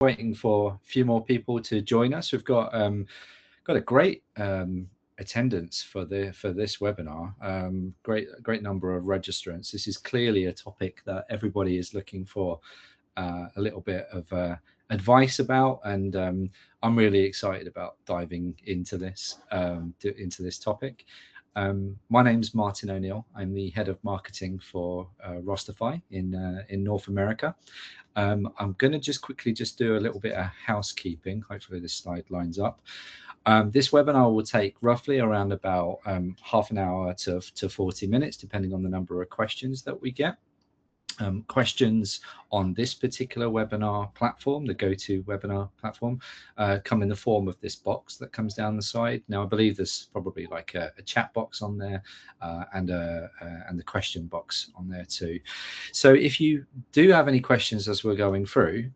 waiting for a few more people to join us. We've got a great attendance for this webinar. Great number of registrants. This is clearly a topic that everybody is looking for a little bit of advice about, and I'm really excited about diving into this topic. My name's Martin O'Neill. I'm the head of marketing for Rosterfy in North America. I'm going to just quickly do a little bit of housekeeping. Hopefully this slide lines up. This webinar will take roughly around about half an hour to 40 minutes, depending on the number of questions that we get. Questions on this particular webinar platform, the GoToWebinar platform, come in the form of this box that comes down the side. Now, I believe there's probably like a chat box on there and the question box on there too. So if you do have any questions as we're going through,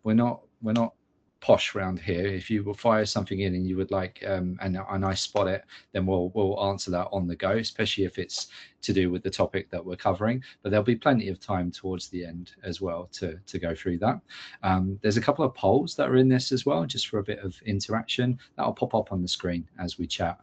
we're not posh around here. If you will fire something in and you would like and I spot it, then we'll answer that on the go, especially if it's to do with the topic that we're covering. But there'll be plenty of time towards the end as well to go through that. There's a couple of polls that are in this as well, just for a bit of interaction. That'll pop up on the screen as we chat.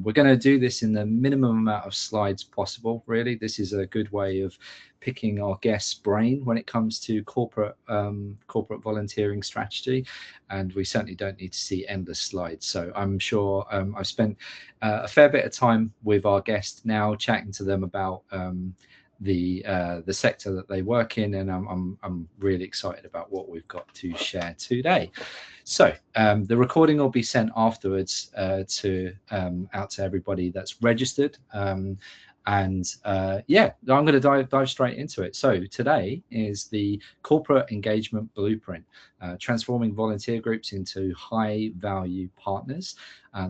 We're going to do this in the minimum amount of slides possible, really. This is a good way of picking our guest's brain when it comes to corporate volunteering strategy, and we certainly don't need to see endless slides. So I'm sure I've spent a fair bit of time with our guest now, chatting to them about the sector that they work in, and I'm really excited about what we've got to share today. So the recording will be sent afterwards out to everybody that's registered. Yeah, I'm going to dive straight into it. So today is the corporate engagement blueprint, transforming volunteer groups into high value partners.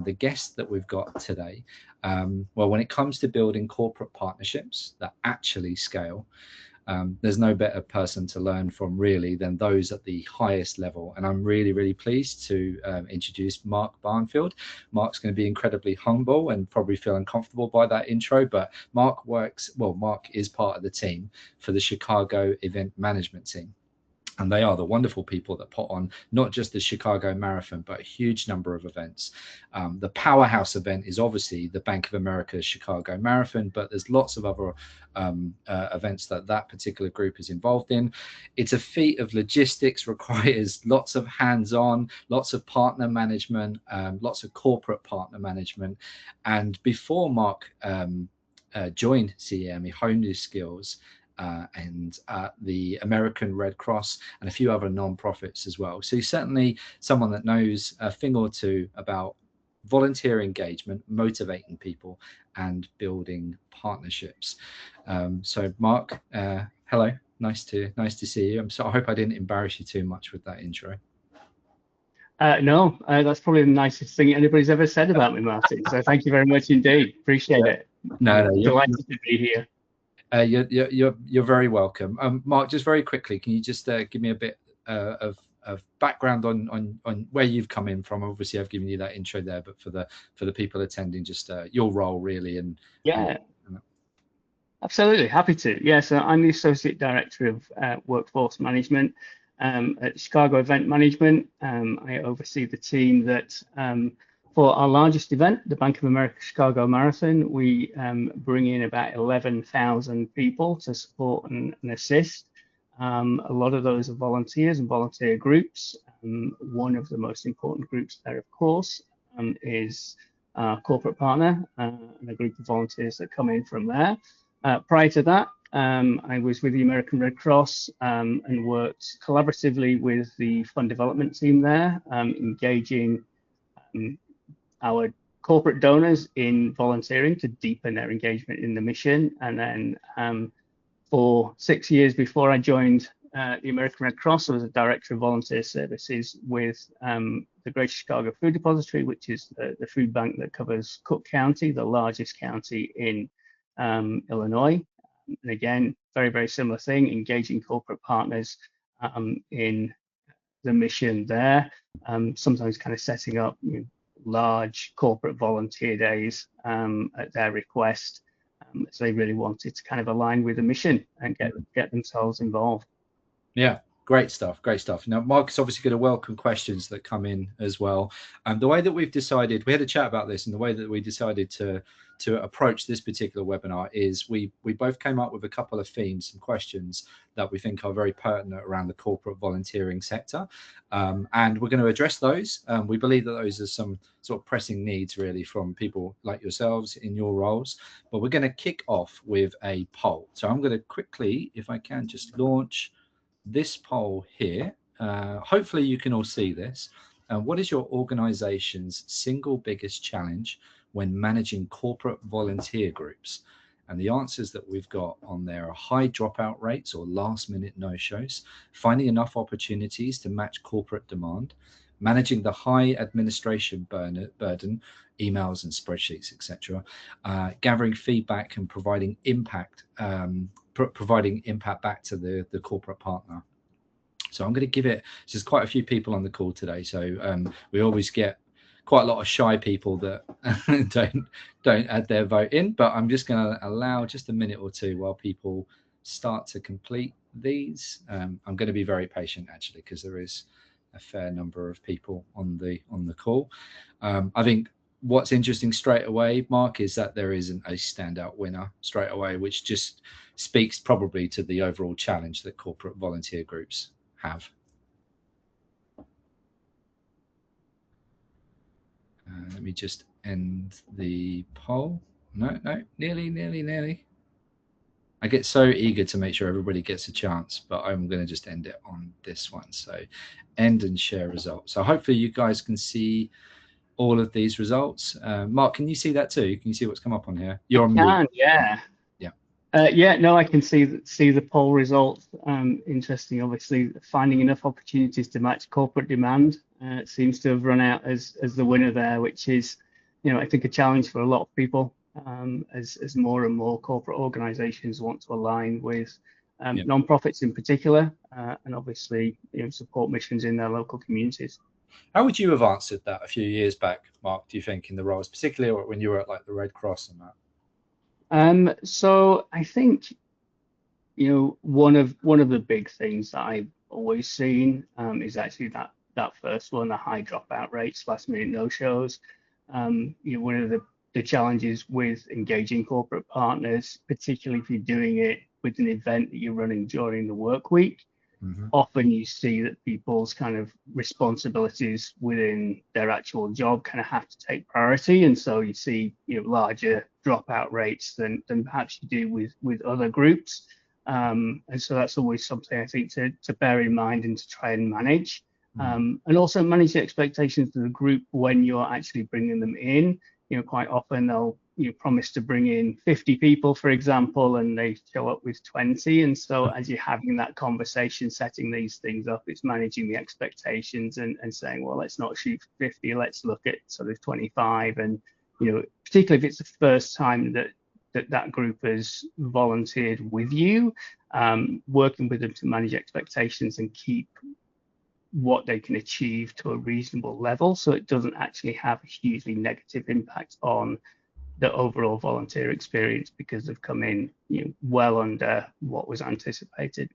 The guest that we've got today, well, when it comes to building corporate partnerships that actually scale, there's no better person to learn from really than those at the highest level. And I'm really pleased to introduce Mark Barnfield. Mark's going to be incredibly humble and probably feel uncomfortable by that intro, but Mark is part of the team for the Chicago event management team. And they are the wonderful people that put on not just the Chicago Marathon, but a huge number of events. The powerhouse event is obviously the Bank of America Chicago Marathon, but there's lots of other events that particular group is involved in. It's a feat of logistics, requires lots of hands-on, lots of partner management, lots of corporate partner management. And before Mark joined CEM, he honed his skills and the American Red Cross and a few other non-profits as well. So he's certainly someone that knows a thing or two about volunteer engagement, motivating people, and building partnerships. So Mark, hello, nice to see you. I hope I didn't embarrass you too much with that intro. No, that's probably the nicest thing anybody's ever said about me, Martin. So thank you very much indeed. Appreciate it. No, delighted to be here. You're very welcome. Mark, just very quickly, can you just give me a bit of background on where you've come in from? Obviously, I've given you that intro there, but for the people attending, just your role really. And yeah, absolutely, happy to. Yeah, so I'm the Associate Director of Workforce Management at Chicago Event Management. I oversee the team that for our largest event, the Bank of America Chicago Marathon, we bring in about 11,000 people to support and assist. A lot of those are volunteers and volunteer groups. One of the most important groups there, of course, is our corporate partner and a group of volunteers that come in from there. Prior to that, I was with the American Red Cross and worked collaboratively with the fund development team there, engaging our corporate donors in volunteering to deepen their engagement in the mission. And then for 6 years before I joined the American Red Cross, I was a director of volunteer services with the Greater Chicago Food Depository, which is the food bank that covers Cook County, the largest county in Illinois. And again, very similar thing, engaging corporate partners in the mission there, sometimes kind of setting up large corporate volunteer days at their request. So they really wanted to kind of align with the mission and get themselves involved. Yeah, Great stuff, great stuff. Now, Mark is obviously going to welcome questions that come in as well. The way that we've decided, we had a chat about this, and the way that we decided to approach this particular webinar is we both came up with a couple of themes and questions that we think are very pertinent around the corporate volunteering sector, and we're going to address those. We believe that those are some sort of pressing needs really from people like yourselves in your roles. But we're going to kick off with a poll. So I'm going to quickly, if I can, just launch this poll here. Hopefully you can all see this. What is your organization's single biggest challenge when managing corporate volunteer groups? And the answers that we've got on there are high dropout rates or last minute no-shows, finding enough opportunities to match corporate demand, managing the high administration burden, emails and spreadsheets, etc., gathering feedback and providing impact back to the corporate partner. So I'm going to give it, there's quite a few people on the call today, so we always get quite a lot of shy people that don't add their vote in, but I'm just going to allow just a minute or two while people start to complete these. I'm going to be very patient actually, because there is a fair number of people on the call. I think what's interesting straight away, Mark, is that there isn't a standout winner straight away, which just speaks probably to the overall challenge that corporate volunteer groups have. Let me just end the poll. No, nearly. I get so eager to make sure everybody gets a chance, but I'm going to just end it on this one. So end and share results. So hopefully you guys can see all of these results. Mark, can you see that too? Can you see what's come up on here? You're on mute. Yeah. No, I can see the poll results. Interesting, obviously, finding enough opportunities to match corporate demand seems to have run out as the winner there, which is, I think a challenge for a lot of people as more and more corporate organizations want to align with non-profits in particular, and obviously, support missions in their local communities. How would you have answered that a few years back, Mark, do you think, in the roles, particularly when you were at like the Red Cross and that? So I think, one of the big things that I've always seen is actually that first one, the high dropout rates, last minute no-shows. One of the challenges with engaging corporate partners, particularly if you're doing it with an event that you're running during the work week. Mm-hmm. Often you see that people's kind of responsibilities within their actual job kind of have to take priority, and so you see larger dropout rates than perhaps you do with other groups, and so that's always something I think to bear in mind and to try and manage, and also manage the expectations of the group when you're actually bringing them in. Quite often they'll promise to bring in 50 people, for example, and they show up with 20. And so as you're having that conversation, setting these things up, it's managing the expectations and saying, well, let's not shoot for 50, let's look at sort of 25. And, particularly if it's the first time that group has volunteered with you, working with them to manage expectations and keep what they can achieve to a reasonable level, so it doesn't actually have a hugely negative impact on the overall volunteer experience because they've come in well under what was anticipated.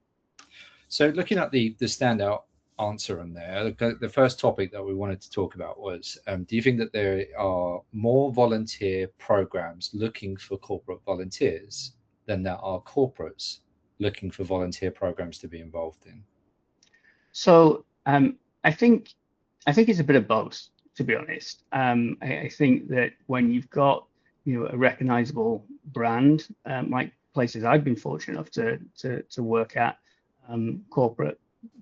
So looking at the standout answer on there, the first topic that we wanted to talk about was, do you think that there are more volunteer programs looking for corporate volunteers than there are corporates looking for volunteer programs to be involved in? So I think it's a bit of both, to be honest. I think that when you've got a recognizable brand, like places I've been fortunate enough to work at, corporate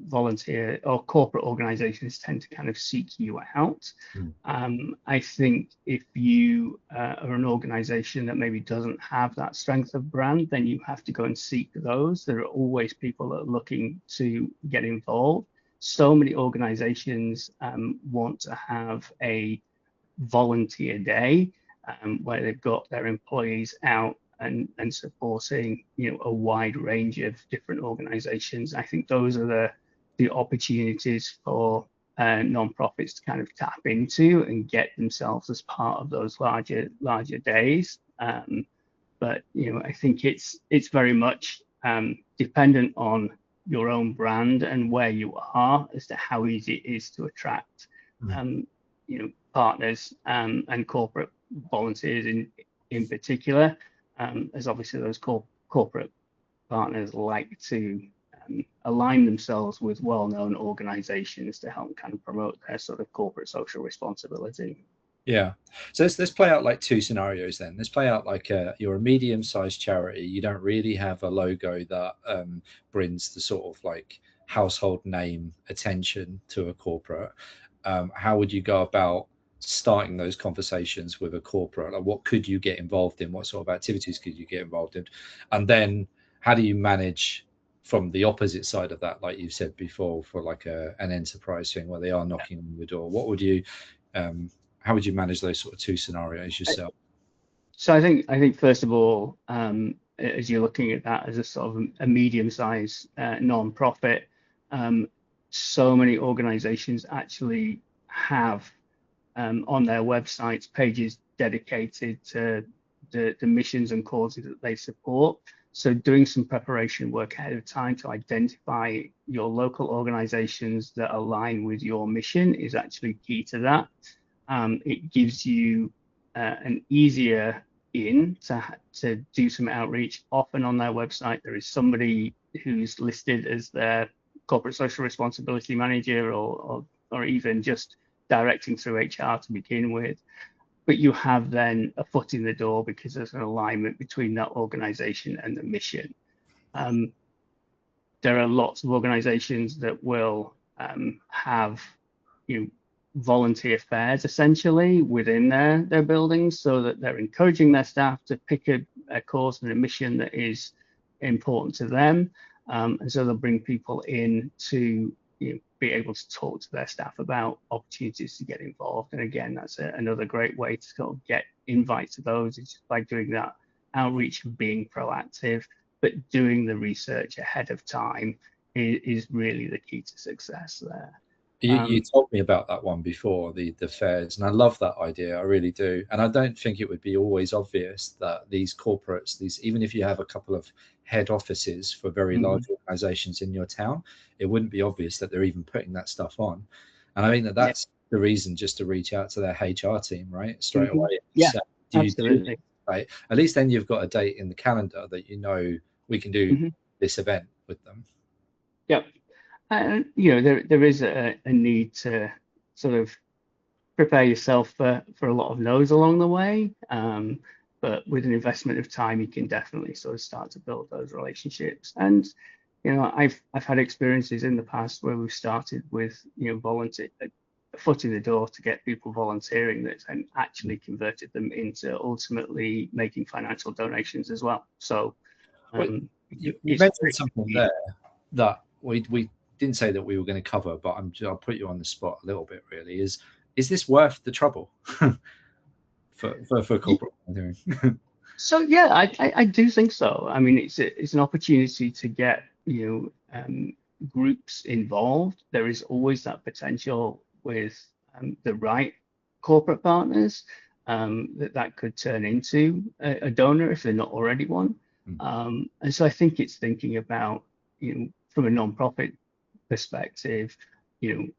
volunteer or corporate organizations tend to kind of seek you out. I think if you are an organization that maybe doesn't have that strength of brand, then you have to go and seek those. There are always people that are looking to get involved. So many organizations want to have a volunteer day where they've got their employees out and supporting a wide range of different organizations. I think those are the opportunities for nonprofits to kind of tap into and get themselves as part of those larger days. But I think it's very much dependent on your own brand and where you are as to how easy it is to attract um, partners and corporate volunteers in particular, as obviously those corporate partners like to align themselves with well-known organizations to help kind of promote their sort of corporate social responsibility. Yeah. So let's play out like two scenarios then. Let's play out like you're a medium-sized charity. You don't really have a logo that brings the sort of like household name attention to a corporate. How would you go about starting those conversations with a corporate? Like, what could you get involved in? What sort of activities could you get involved in? And then how do you manage from the opposite side of that, like you've said before, for like an enterprise thing where they are knocking on the door? What would you um, how would you manage those sort of two scenarios yourself? So I think first of all, as you're looking at that as a sort of a medium-sized non-profit, so many organizations actually have on their websites pages dedicated to the missions and causes that they support. So doing some preparation work ahead of time to identify your local organizations that align with your mission is actually key to that. It gives you an easier in to do some outreach. Often on their website, there is somebody who's listed as their corporate social responsibility manager or even just directing through HR to begin with. But you have then a foot in the door because there's an alignment between that organization and the mission. There are lots of organizations that will have volunteer fairs essentially within their buildings, so that they're encouraging their staff to pick a cause and a mission that is important to them, and so they'll bring people in to be able to talk to their staff about opportunities to get involved. And again, that's another great way to sort of get invites to those, is just by doing that outreach and being proactive, but doing the research ahead of time is really the key to success there. You told me about that one before, the fairs, and I love that idea. I really do. And I don't think it would be always obvious that these corporates, even if you have a couple of head offices for very large organizations in your town, it wouldn't be obvious that they're even putting that stuff on. And I think that that's the reason, just to reach out to their HR team, right, straight away. Yeah, so absolutely. Right? At least then you've got a date in the calendar that we can do this event with them. Yep. And there is a need to sort of prepare yourself for a lot of no's along the way, but with an investment of time, you can definitely sort of start to build those relationships. And I've had experiences in the past where we've started with volunteer a foot in the door to get people volunteering, that's then actually converted them into ultimately making financial donations as well. So you mentioned something there that we didn't say that we were going to cover, but I'll put you on the spot a little bit. Really, is this worth the trouble for corporate volunteering? So yeah, I do think so. I mean, it's an opportunity to get groups involved. There is always that potential with the right corporate partners that could turn into a donor if they're not already one. And so I think it's thinking about from a non-profit perspective,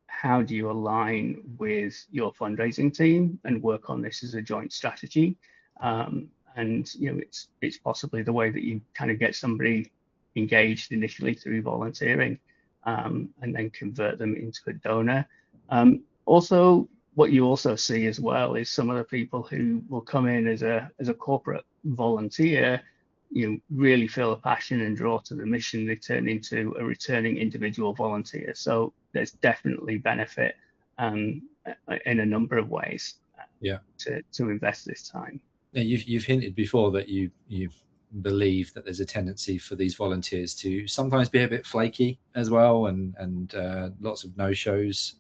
how do you align with your fundraising team and work on this as a joint strategy? And it's possibly the way that you kind of get somebody engaged initially through volunteering, and then convert them into a donor. Also, what you also see as well is some of the people who will come in as a corporate volunteer, really feel a passion and draw to the mission. They turn into a returning individual volunteer. So there's definitely benefit in a number of ways to invest this time. Yeah, you've hinted before that you believe that there's a tendency for these volunteers to sometimes be a bit flaky as well, and lots of no-shows.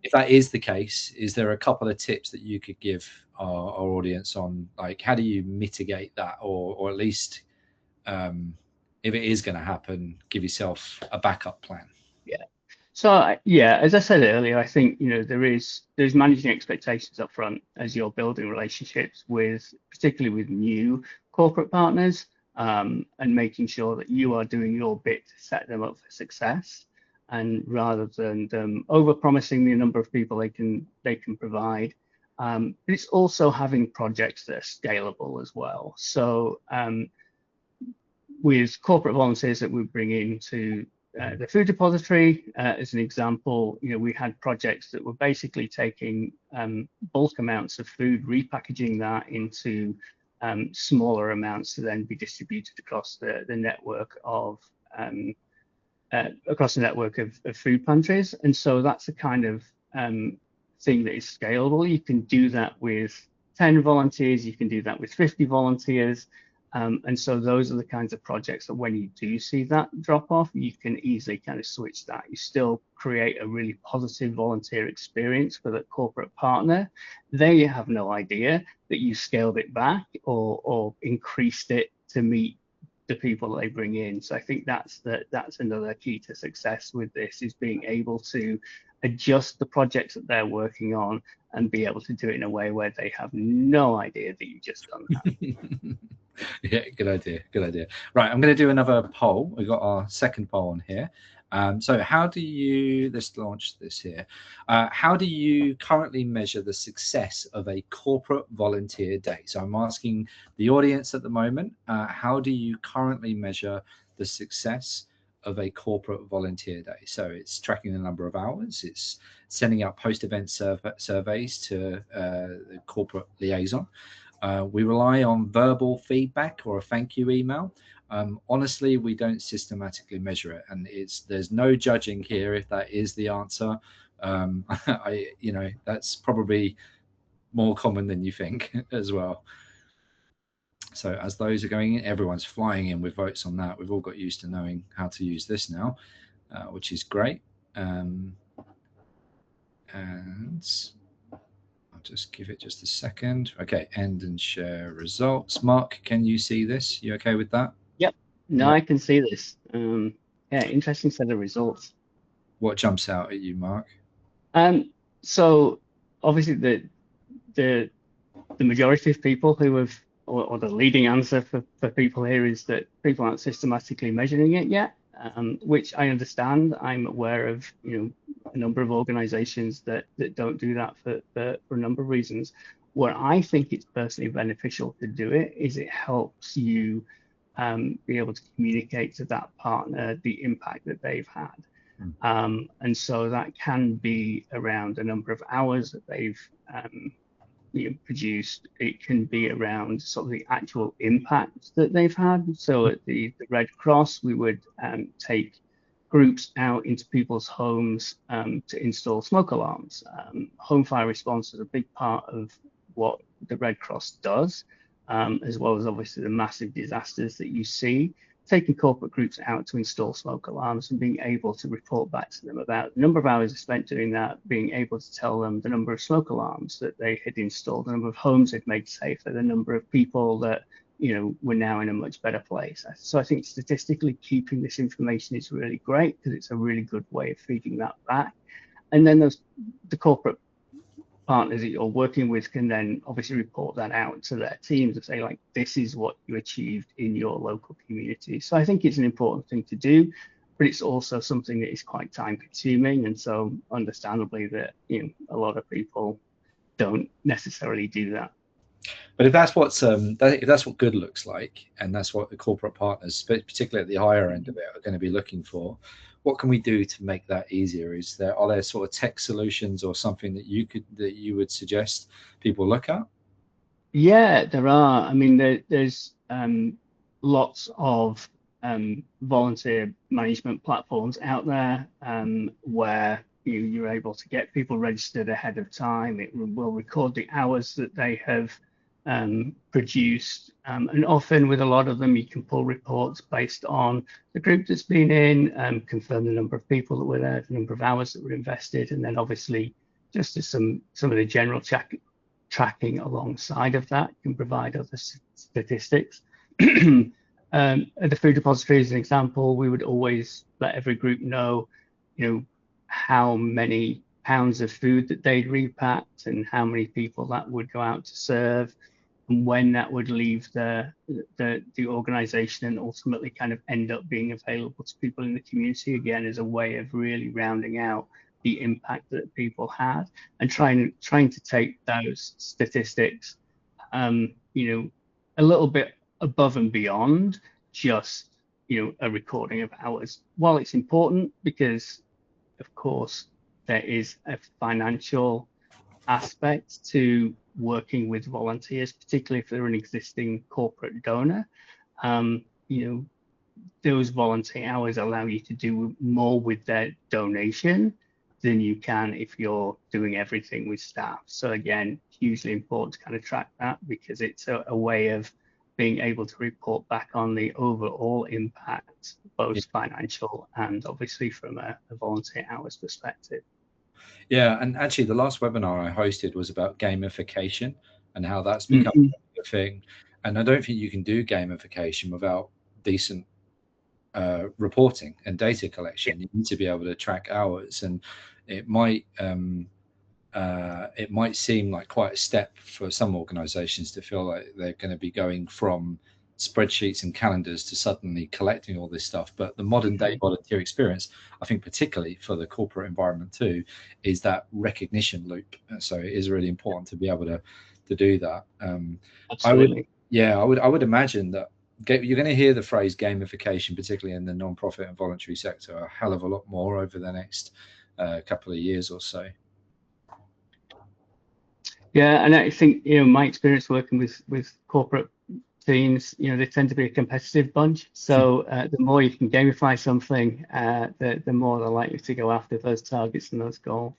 If that is the case, is there a couple of tips that you could give our audience on, like, how do you mitigate that, or at least if it is going to happen, give yourself a backup plan? Yeah. So yeah, as I said earlier, I think there's managing expectations up front as you're building relationships with, particularly with new corporate partners. and making sure that you are doing your bit to set them up for success. And rather than them over-promising the number of people they can provide, but it's also having projects that are scalable as well. So with corporate volunteers that we bring into the food depository, as an example, we had projects that were basically taking bulk amounts of food, repackaging that into smaller amounts to then be distributed across the network of food pantries. And so that's the kind of thing that is scalable. You can do that with 10 volunteers, you can do that with 50 volunteers. And so those are the kinds of projects that when you do see that drop off, you can easily kind of switch that. You still create a really positive volunteer experience for the corporate partner. They have no idea that you scaled it back or increased it to meet the people that they bring in. So I think that's another key to success with this, is being able to adjust the projects that they're working on and be able to do it in a way where they have no idea that you've just done that. Yeah, good idea. Good idea. Right, I'm going to do another poll. We've got our second poll on here. So how do you, let's launch this here. How do you currently measure the success of a corporate volunteer day? So I'm asking the audience at the moment, how do you currently measure the success of a corporate volunteer day? So it's tracking the number of hours, it's sending out post-event surveys to the corporate liaison. We rely on verbal feedback or a thank you email. Honestly, we don't systematically measure it, and there's no judging here if that is the answer. That's probably more common than you think as well. So as those are going in, everyone's flying in with votes on that. We've all got used to knowing how to use this now, which is great. And I'll just give it just a second. Okay, end and share results. Mark, can you see this? You okay with that? Yep. No, Yep. I can see this. Yeah, interesting set of results. What jumps out at you, Mark? So obviously the majority of people who have, or the leading answer for people here is that people aren't systematically measuring it yet, which I understand. I'm aware of, a number of organizations that don't do that for a number of reasons. Where I think it's personally beneficial to do it is it helps you be able to communicate to that partner the impact that they've had. And so that can be around the number of hours that they've produced. It can be around sort of the actual impact that they've had. So at the Red Cross, we would take groups out into people's homes to install smoke alarms. Home fire response is a big part of what the Red Cross does, as well as obviously the massive disasters that you see. Taking corporate groups out to install smoke alarms and being able to report back to them about the number of hours spent doing that, being able to tell them the number of smoke alarms that they had installed, the number of homes they'd made safer, the number of people that were now in a much better place. So I think statistically keeping this information is really great, because it's a really good way of feeding that back. And then the corporate partners that you're working with can then obviously report that out to their teams and say, like, this is what you achieved in your local community. So I think it's an important thing to do, but it's also something that is quite time consuming. And so understandably that, a lot of people don't necessarily do that. But if that's what good looks like, and that's what the corporate partners, particularly at the higher end of it, are going to be looking for, what can we do to make that easier? Are there sort of tech solutions or something that you would suggest people look at? Yeah, there are. I mean, there's lots of volunteer management platforms out there where you're able to get people registered ahead of time. It will record the hours that they have produced, and often with a lot of them you can pull reports based on the group that's been in, confirm the number of people that were there, the number of hours that were invested, and then obviously just as some of the general tracking alongside of that can provide other statistics. At the food depository, as an example, we would always let every group know, how many pounds of food that they'd repacked and how many people that would go out to serve. and when that would leave the organization and ultimately kind of end up being available to people in the community again as a way of really rounding out the impact that people had, and trying to take those statistics, a little bit above and beyond just, a recording of hours. While it's important, because of course there is a financial aspect to working with volunteers, particularly if they're an existing corporate donor. Those volunteer hours allow you to do more with their donation than you can if you're doing everything with staff. So again, hugely important to kind of track that, because it's a way of being able to report back on the overall impact, both financial and obviously from a volunteer hours perspective. Yeah, and actually the last webinar I hosted was about gamification and how that's become a thing. And I don't think you can do gamification without decent reporting and data collection. You need to be able to track hours, and it might seem like quite a step for some organizations to feel like they're going to be going from spreadsheets and calendars to suddenly collecting all this stuff. But the modern day volunteer experience, I think particularly for the corporate environment too, is that recognition loop. And so it is really important to be able to do that. Absolutely. I would imagine that you're going to hear the phrase gamification, particularly in the non-profit and voluntary sector, a hell of a lot more over the next couple of years or so. Yeah, and I think, my experience working with corporate teams, they tend to be a competitive bunch. So the more you can gamify something, the more they're likely to go after those targets and those goals.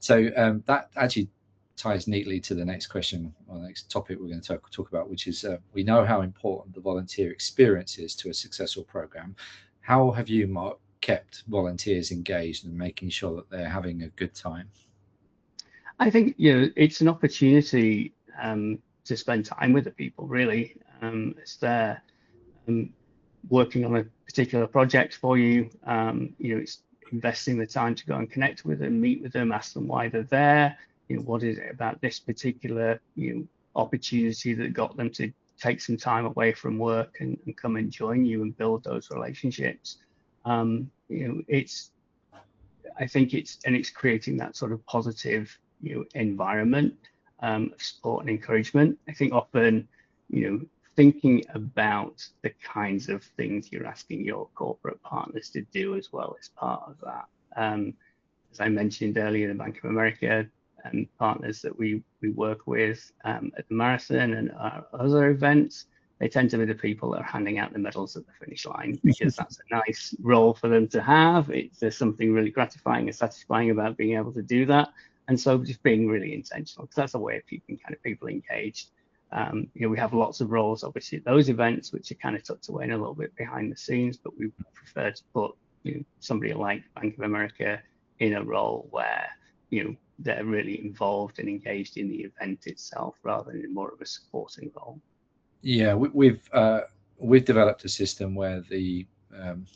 So that actually ties neatly to the next question, or the next topic we're going to talk about, which is we know how important the volunteer experience is to a successful program. How have you, Mark, kept volunteers engaged and making sure that they're having a good time? I think, it's an opportunity to spend time with the people, really. As they're working on a particular project for you, it's investing the time to go and connect with them, meet with them, ask them why they're there. What is it about this particular opportunity that got them to take some time away from work and come and join you and build those relationships. I think it's creating that sort of positive environment of support and encouragement. I think often thinking about the kinds of things you're asking your corporate partners to do as well as part of that. As I mentioned earlier, the Bank of America partners that we work with at the marathon and our other events, they tend to be the people that are handing out the medals at the finish line, because that's a nice role for them to have. There's something really gratifying and satisfying about being able to do that. And so just being really intentional, because that's a way of keeping kind of people engaged. We have lots of roles, obviously, at those events, which are kind of tucked away and a little bit behind the scenes, but we prefer to put somebody like Bank of America in a role where they're really involved and engaged in the event itself, rather than in more of a supporting role. Yeah, we've developed a system where the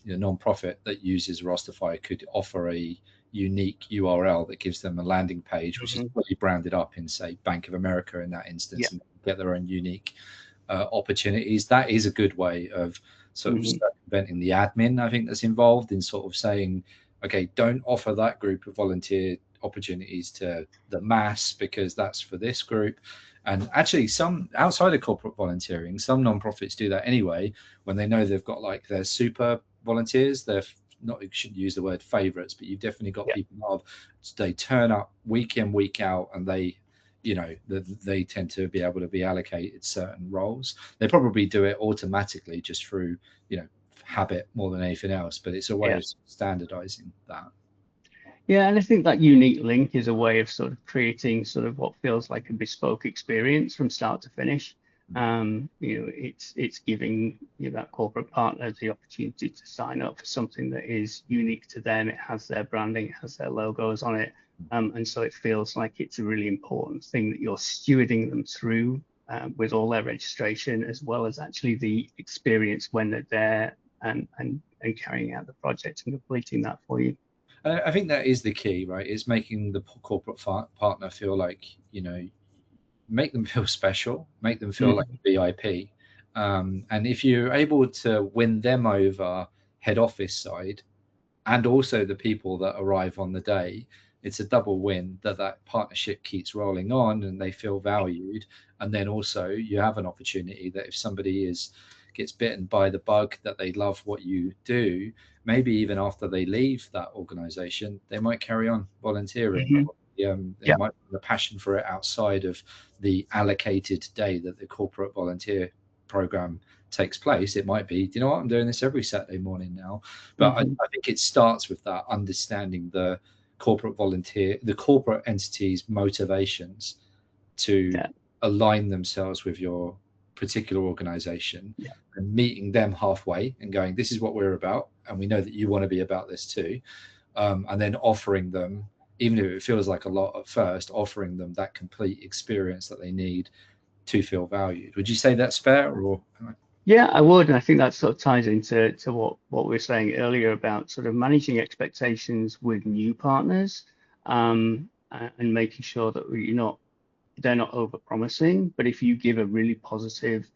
non-profit that uses Rosterfy could offer a unique URL that gives them a landing page, which is fully branded up in, say, Bank of America in that instance, and get their own unique opportunities. That is a good way of sort of circumventing the admin, I think, that's involved in sort of saying, okay, don't offer that group of volunteer opportunities to the mass, because that's for this group. And actually, some outside of corporate volunteering, some nonprofits do that anyway, when they know they've got like their super volunteers. They're not, you shouldn't use the word favorites, but you've definitely got people of, they turn up week in, week out, and they tend to be able to be allocated certain roles. They probably do it automatically just through habit more than anything else, but it's a way of standardizing that. Yeah, and I think that unique link is a way of sort of creating sort of what feels like a bespoke experience from start to finish. It's giving that corporate partner the opportunity to sign up for something that is unique to them. It has their branding, it has their logos on it, and so it feels like it's a really important thing that you're stewarding them through with all their registration, as well as actually the experience when they're there and carrying out the project and completing that for you. I think that is the key, right? Is making the corporate partner feel like, make them feel special, make them feel like VIP. And if you're able to win them over head office side, and also the people that arrive on the day, it's a double win, that partnership keeps rolling on and they feel valued. And then also you have an opportunity that if somebody gets bitten by the bug, that they love what you do, maybe even after they leave that organization, they might carry on volunteering. Mm-hmm. They might have a passion for it outside of the allocated day that the corporate volunteer program takes place. It might be, do you know what, I'm doing this every Saturday morning now. But I think it starts with that understanding the corporate entity's motivations to align themselves with your particular organization, and meeting them halfway and going, this is what we're about, and we know that you want to be about this too. And then offering them, even if it feels like a lot at first, offering them that complete experience that they need to feel valued. Would you say that's fair? Or Yeah, I would, and I think that sort of ties into what we were saying earlier about sort of managing expectations with new partners, and making sure that they're not over promising. But if you give a really positive,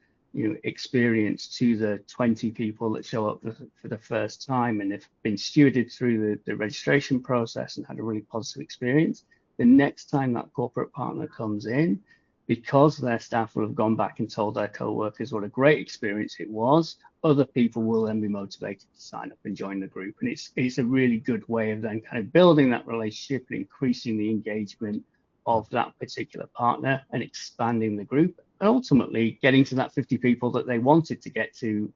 experience to the 20 people that show up for the first time and have been stewarded through the registration process and had a really positive experience, the next time that corporate partner comes in, because their staff will have gone back and told their co-workers what a great experience it was, other people will then be motivated to sign up and join the group. And it's a really good way of then kind of building that relationship and increasing the engagement of that particular partner and expanding the group, and ultimately getting to that 50 people that they wanted to get to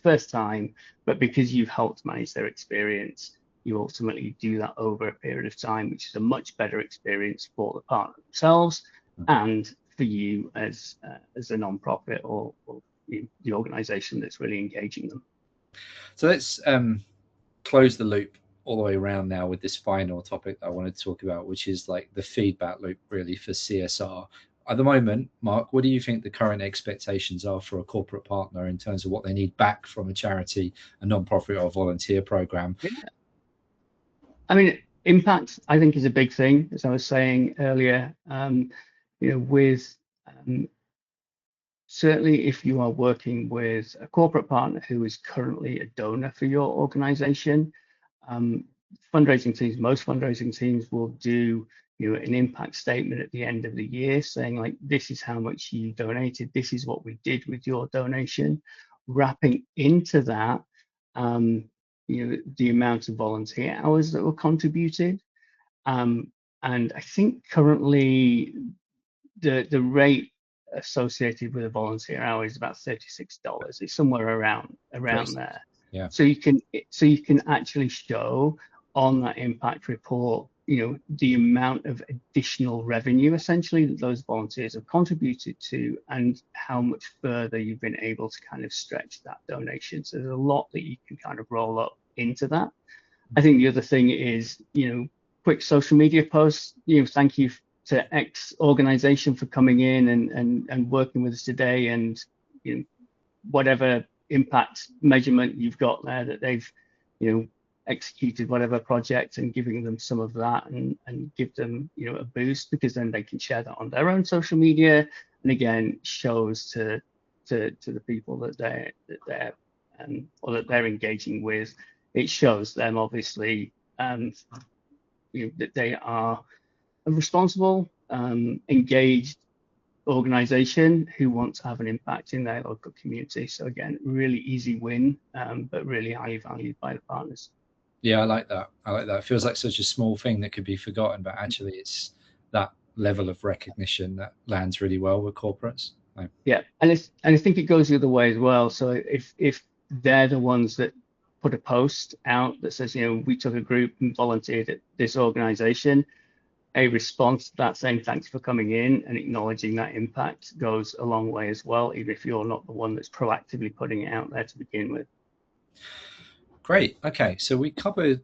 first time. But because you've helped manage their experience, you ultimately do that over a period of time, which is a much better experience for the partner themselves and for you as a non-profit or the organization that's really engaging them. So let's close the loop all the way around now with this final topic that I wanted to talk about, which is like the feedback loop really for CSR. At the moment, Mark, what do you think the current expectations are for a corporate partner in terms of what they need back from a charity, a non-profit or volunteer program? Yeah. I mean, impact, I think, is a big thing, as I was saying earlier. With certainly if you are working with a corporate partner who is currently a donor for your organization, most fundraising teams will do an impact statement at the end of the year saying, like, this is how much you donated, this is what we did with your donation, wrapping into that the amount of volunteer hours that were contributed. And I think currently the rate associated with a volunteer hour is about $36. It's somewhere around there. Yeah. So you can actually show on that impact report, the amount of additional revenue essentially that those volunteers have contributed to, and how much further you've been able to kind of stretch that donation. So there's a lot that you can kind of roll up into that. I think the other thing is, quick social media posts, thank you to X organization for coming in and working with us today, and whatever impact measurement you've got there that they've executed whatever project, and giving them some of that and give them a boost, because then they can share that on their own social media, and again shows to the people that they're engaging with. It shows them obviously that they are a responsible, engaged organization who want to have an impact in their local community. So again, really easy win, but really highly valued by the partners. Yeah, I like that. It feels like such a small thing that could be forgotten, but actually it's that level of recognition that lands really well with corporates. Yeah, and I think it goes the other way as well. So if they're the ones that put a post out that says, we took a group and volunteered at this organization, a response to that saying thanks for coming in and acknowledging that impact goes a long way as well, even if you're not the one that's proactively putting it out there to begin with. Great. Okay, so we covered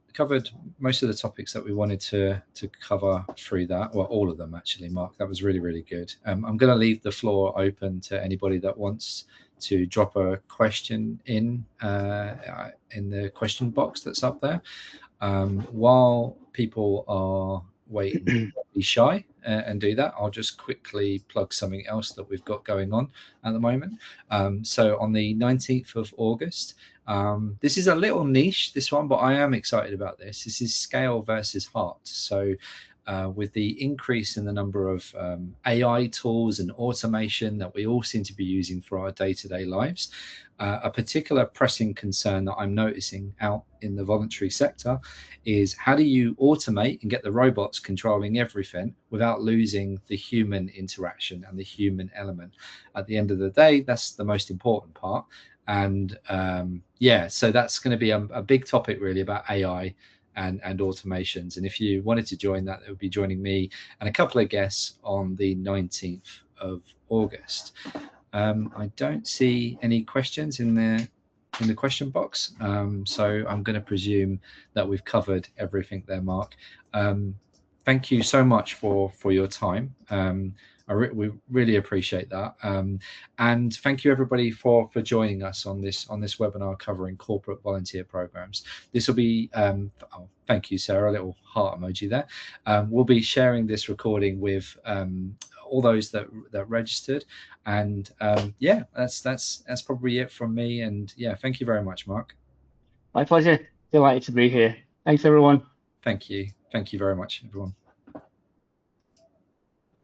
most of the topics that we wanted to cover through that. Well, all of them actually, Mark. That was really, really good. I'm going to leave the floor open to anybody that wants to drop a question in the question box that's up there. While people are wait and be shy and do that, I'll just quickly plug something else that we've got going on at the moment. So on the 19th of August, this is a little niche, this one, but I am excited about this. This is scale versus heart. So with the increase in the number of AI tools and automation that we all seem to be using for our day-to-day lives, a particular pressing concern that I'm noticing out in the voluntary sector is how do you automate and get the robots controlling everything without losing the human interaction and the human element? At the end of the day, that's the most important part. And yeah, so that's going to be a big topic really about AI and automations. And if you wanted to join that, it would be joining me and a couple of guests on the 19th of August. I don't see any questions in the question box, so I'm going to presume that we've covered everything there, Mark. Thank you so much for your time. We really appreciate that, and thank you everybody for joining us on this webinar covering corporate volunteer programs. This will be oh, thank you, Sarah, a little heart emoji there. We'll be sharing this recording with all those that registered, and yeah, that's probably it from me. And yeah, thank you very much, Mark. My pleasure. Delighted to be here. Thanks, everyone. Thank you very much, everyone.